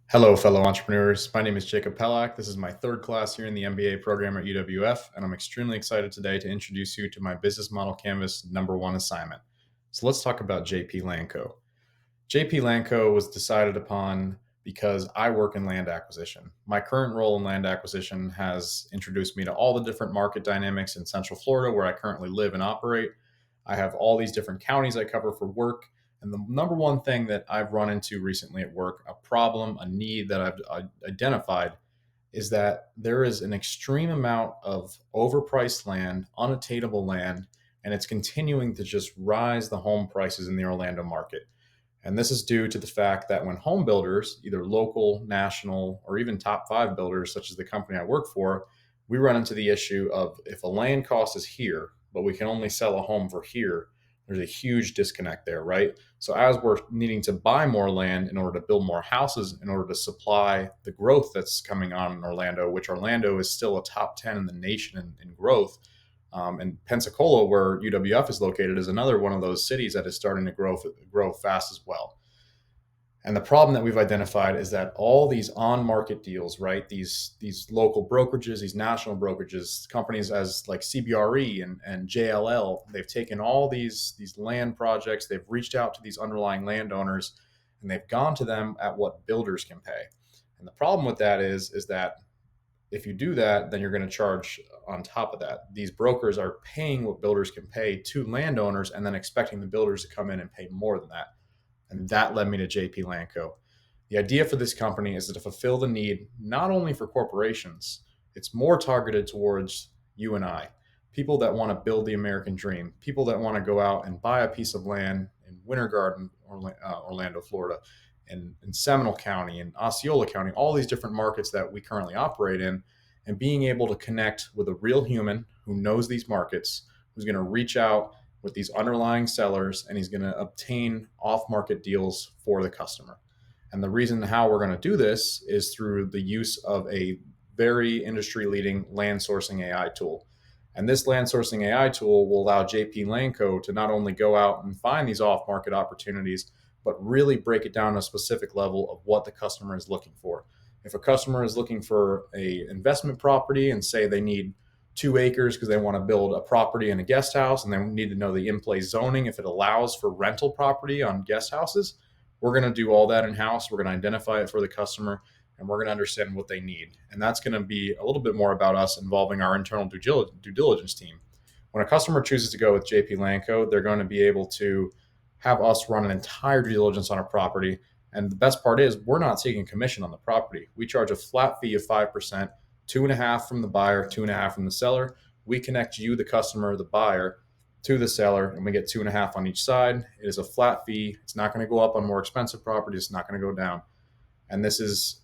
Hello, fellow entrepreneurs. My name is Jacob Pelak. This is my third class here in the MBA program at UWF, and I'm extremely excited today to introduce you to my business model canvas number one assignment. So let's talk about JP Landco. JP Landco was decided upon because I work in land acquisition. My current role in land acquisition has introduced me to all the different market dynamics in Central Florida, where I currently live and operate. I have all these different counties I cover for work. And the number one thing that I've run into recently at work, a problem, a need that I've identified, is that there is an extreme amount of overpriced land, unattainable land, and it's continuing to just rise the home prices in the Orlando market. And this is due to the fact that when home builders, either local, national, or even top five builders, such as the company I work for, we run into the issue of if a land cost is here, but we can only sell a home for here, there's a huge disconnect there, right? So as we're needing to buy more land in order to build more houses, in order to supply the growth that's coming on in Orlando, which Orlando is still a top 10 in the nation in growth. And Pensacola, where UWF is located, is another one of those cities that is starting to grow fast as well. And the problem that we've identified is that all these on-market deals, right? These local brokerages, these national brokerages, companies as like CBRE and JLL, they've taken all these land projects, they've reached out to these underlying landowners, and they've gone to them at what builders can pay. And the problem with that is that if you do that, then you're going to charge on top of that. These brokers are paying what builders can pay to landowners and then expecting the builders to come in and pay more than that. And that led me to JP Landco. The idea for this company is to fulfill the need not only for corporations, it's more targeted towards you and I, people that want to build the American dream, people that want to go out and buy a piece of land in Winter Garden, Orlando, Florida, in Seminole County, in Osceola County, all these different markets that we currently operate in, and being able to connect with a real human who knows these markets, who's going to reach out with these underlying sellers, and he's going to obtain off-market deals for the customer. And the reason how we're going to do this is through the use of a very industry-leading land sourcing AI tool. And this land sourcing AI tool will allow JP Landco to not only go out and find these off-market opportunities, but really break it down to a specific level of what the customer is looking for. If a customer is looking for a investment property and say they need 2 acres because they want to build a property and a guest house, and they need to know the in-place zoning if it allows for rental property on guest houses, we're going to do all that in-house. We're going to identify it for the customer, and we're going to understand what they need. And that's going to be a little bit more about us involving our internal due diligence team. When a customer chooses to go with JP Landco, they're going to be able to have us run an entire due diligence on a property. And the best part is we're not taking commission on the property. We charge a flat fee of 5%, 2.5 from the buyer, 2.5 from the seller. We connect you, the customer, the buyer, to the seller, and we get 2.5 on each side. It is a flat fee. It's not going to go up on more expensive properties. It's not going to go down. And this is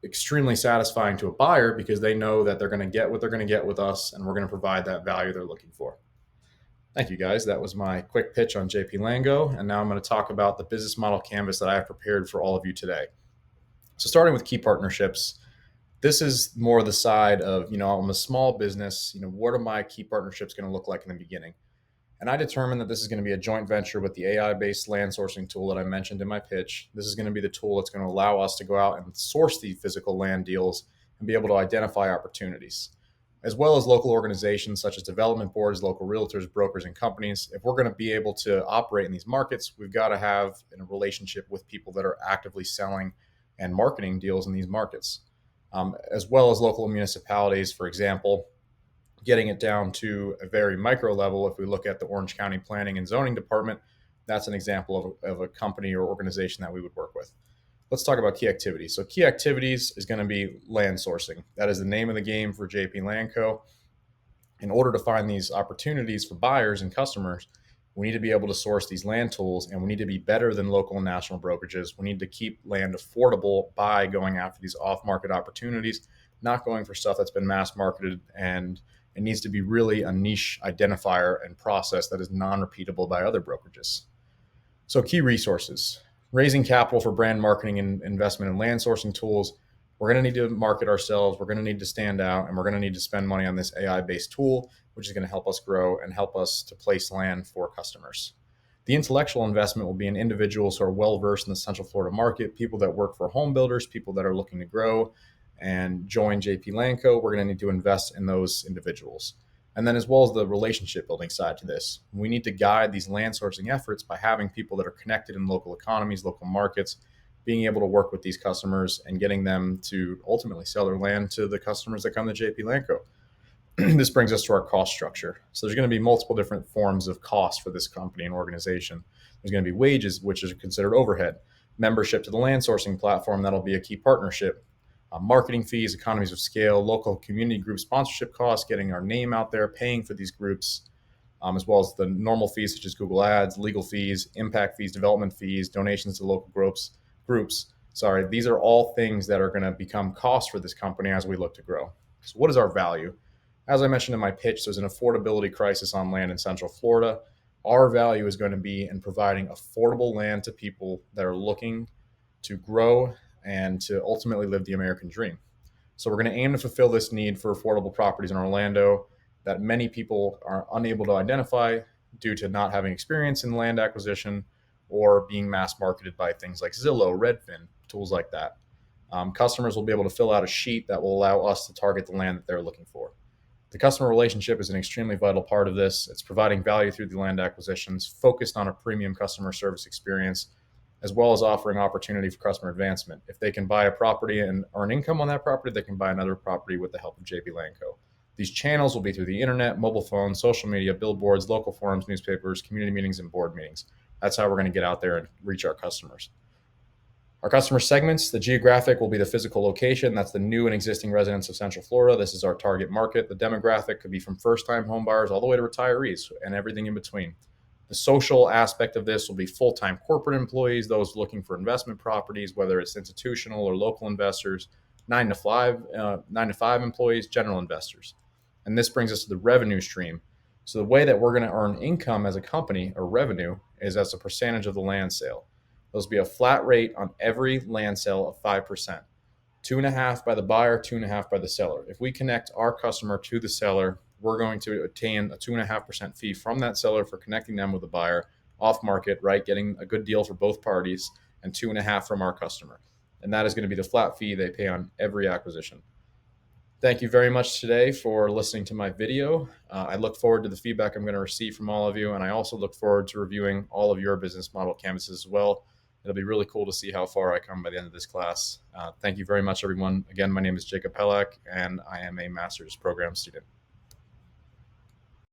extremely satisfying to a buyer because they know that they're going to get what they're going to get with us, and we're going to provide that value they're looking for. Thank you, guys. That was my quick pitch on JP Landco. And now I'm going to talk about the business model canvas that I have prepared for all of you today. So starting with key partnerships, this is more the side of, I'm a small business, what are my key partnerships going to look like in the beginning? And I determined that this is going to be a joint venture with the AI-based land sourcing tool that I mentioned in my pitch. This is going to be the tool that's going to allow us to go out and source the physical land deals and be able to identify opportunities, as well as local organizations such as development boards, local realtors, brokers, and companies. If we're going to be able to operate in these markets, we've got to have a relationship with people that are actively selling and marketing deals in these markets, as well as local municipalities, for example. Getting it down to a very micro level, if we look at the Orange County Planning and Zoning Department, that's an example of a company or organization that we would work with. Let's talk about key activities. So key activities is going to be land sourcing. That is the name of the game for JP Landco. In order to find these opportunities for buyers and customers, we need to be able to source these land tools, and we need to be better than local and national brokerages. We need to keep land affordable by going after these off-market opportunities, not going for stuff that's been mass marketed, and it needs to be really a niche identifier and process that is non-repeatable by other brokerages. So key resources: raising capital for brand marketing and investment in land sourcing tools. We're going to need to market ourselves. We're going to need to stand out, and we're going to need to spend money on this AI-based tool, which is going to help us grow and help us to place land for customers. The intellectual investment will be in individuals who are well versed in the Central Florida market, people that work for home builders, people that are looking to grow and join JP Lanco. We're going to need to invest in those individuals. And then, as well as the relationship building side to this, we need to guide these land sourcing efforts by having people that are connected in local economies, local markets, being able to work with these customers and getting them to ultimately sell their land to the customers that come to JP Lanco. This brings us to our cost structure. So there's going to be multiple different forms of cost for this company and organization. There's going to be wages, which is considered overhead, membership to the land sourcing platform, that'll be a key partnership, marketing fees, economies of scale, local community group sponsorship costs, getting our name out there, paying for these groups, as well as the normal fees such as Google Ads, legal fees, impact fees, development fees, donations to local groups. Sorry, these are all things that are going to become costs for this company as we look to grow. So what is our value? As I mentioned in my pitch, there's an affordability crisis on land in Central Florida. Our value is going to be in providing affordable land to people that are looking to grow and to ultimately live the American dream. So we're going to aim to fulfill this need for affordable properties in Orlando that many people are unable to identify due to not having experience in land acquisition or being mass marketed by things like Zillow, Redfin, tools like that. Customers will be able to fill out a sheet that will allow us to target the land that they're looking for. The customer relationship is an extremely vital part of this. It's providing value through the land acquisitions, focused on a premium customer service experience, as well as offering opportunity for customer advancement. If they can buy a property and earn income on that property, they can buy another property with the help of JP Lanco. These channels will be through the internet, mobile phones, social media, billboards, local forums, newspapers, community meetings, and board meetings. That's how we're going to get out there and reach our customers. Our customer segments, the geographic will be the physical location. That's the new and existing residents of Central Florida. This is our target market. The demographic could be from first-time homebuyers all the way to retirees and everything in between. The social aspect of this will be full-time corporate employees, those looking for investment properties, whether it's institutional or local investors, 9 to 5 employees, general investors. And this brings us to the revenue stream. So the way that we're going to earn income as a company or revenue is as a percentage of the land sale. There'll be a flat rate on every land sale of 5%. 2.5 by the buyer, 2.5 by the seller. If we connect our customer to the seller, we're going to obtain a 2.5% fee from that seller for connecting them with the buyer off market, right? Getting a good deal for both parties, and 2.5 from our customer. And that is going to be the flat fee they pay on every acquisition. Thank you very much today for listening to my video. I look forward to the feedback I'm going to receive from all of you. And I also look forward to reviewing all of your business model canvases as well. It'll be really cool to see how far I come by the end of this class. Thank you very much, everyone. Again, my name is Jacob Pelak, and I am a master's program student.